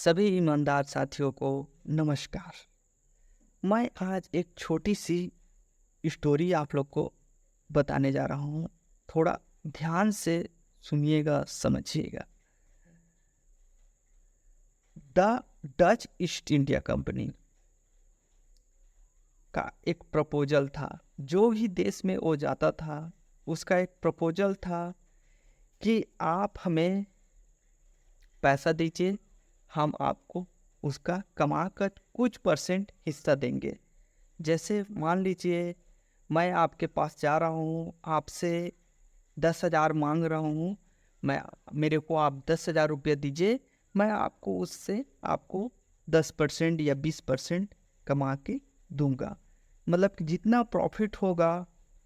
सभी ईमानदार साथियों को नमस्कार। मैं आज एक छोटी सी स्टोरी आप लोग को बताने जा रहा हूँ। थोड़ा ध्यान से सुनिएगा, समझिएगा। The Dutch east India company का एक प्रपोजल था। जो भी देश में वो जाता था उसका एक प्रपोजल था कि आप हमें पैसा दीजिए, हम आपको उसका कमा कर कुछ परसेंट हिस्सा देंगे। जैसे मान लीजिए मैं आपके पास जा रहा हूँ, आपसे 10,000 मांग रहा हूँ। मेरे को आप 10,000 रुपये दीजिए, मैं आपको उससे आपको 10% या 20% कमा के दूंगा। मतलब कि जितना प्रॉफिट होगा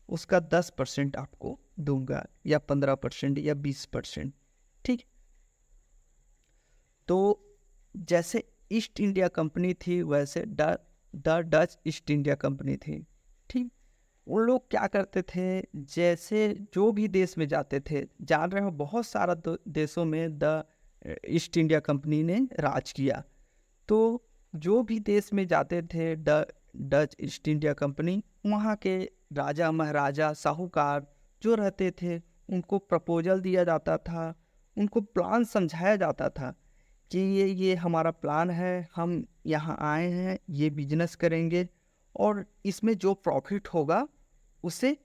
उसका 10% आपको दूंगा, या 15% या 20%। ठीक। तो जैसे ईस्ट इंडिया कंपनी थी वैसे the Dutch east India company थी। ठीक। उन लोग क्या करते थे, जैसे जो भी देश में जाते थे, जान रहे हो बहुत सारा देशों में द ईस्ट इंडिया कंपनी ने राज किया। तो जो भी देश में जाते थे the Dutch east India company, वहाँ के राजा महाराजा साहूकार जो रहते थे उनको प्रपोजल दिया जाता था, उनको प्लान समझाया जाता था कि ये हमारा प्लान है, हम यहाँ आए हैं, ये बिजनेस करेंगे और इसमें जो प्रॉफिट होगा उसे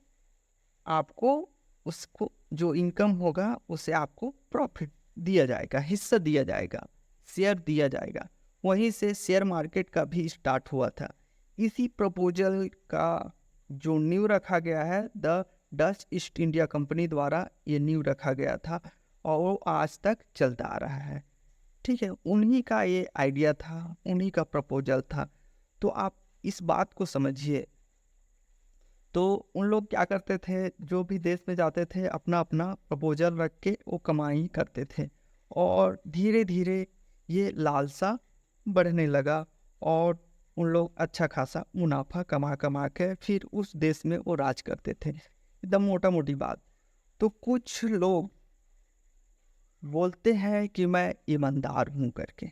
आपको, उसको जो इनकम होगा उसे आपको प्रॉफिट दिया जाएगा, हिस्सा दिया जाएगा, शेयर दिया जाएगा। वहीं से शेयर मार्केट का भी स्टार्ट हुआ था। इसी प्रपोजल का जो नींव रखा गया है the Dutch east India company द्वारा, ये नींव रखा गया था और वो आज तक चलता आ रहा है। ठीक है, उन्हीं का ये आइडिया था, उन्हीं का प्रपोजल था। तो आप इस बात को समझिए। तो उन लोग क्या करते थे, जो भी देश में जाते थे अपना अपना प्रपोजल रख के वो कमाई करते थे, और धीरे धीरे ये लालसा बढ़ने लगा और उन लोग अच्छा खासा मुनाफा कमा कमा के फिर उस देश में वो राज करते थे। एकदम मोटा मोटी बात। तो कुछ लोग बोलते हैं कि मैं ईमानदार हूँ करके।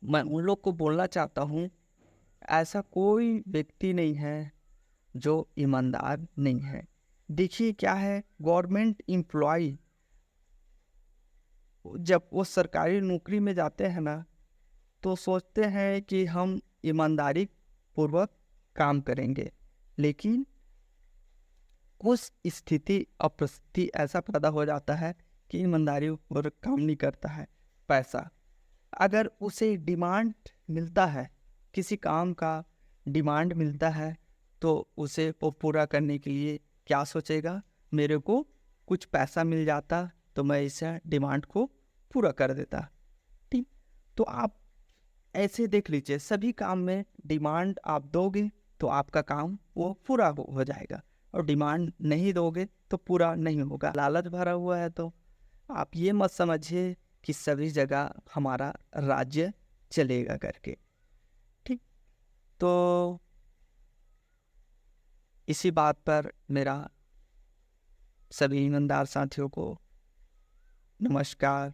मैं उन लोग को बोलना चाहता हूँ, ऐसा कोई व्यक्ति नहीं है जो ईमानदार नहीं है। देखिए क्या है, गवर्नमेंट एम्प्लॉय जब वो सरकारी नौकरी में जाते हैं ना, तो सोचते हैं कि हम ईमानदारी पूर्वक काम करेंगे, लेकिन उस स्थिति और परिस्थिति ऐसा पैदा हो जाता है कि ईमानदारी पूर्वक काम नहीं करता है। पैसा अगर उसे डिमांड मिलता है, किसी काम का डिमांड मिलता है, तो उसे वो पूरा करने के लिए क्या सोचेगा, मेरे को कुछ पैसा मिल जाता तो मैं इस डिमांड को पूरा कर देता। ठीक। तो आप ऐसे देख लीजिए, सभी काम में डिमांड आप दोगे तो आपका काम वो पूरा हो जाएगा, और डिमांड नहीं दोगे तो पूरा नहीं होगा। लालच भरा हुआ है। तो आप ये मत समझिए कि सभी जगह हमारा राज्य चलेगा करके। ठीक। तो इसी बात पर मेरा सभी ईमानदार साथियों को नमस्कार।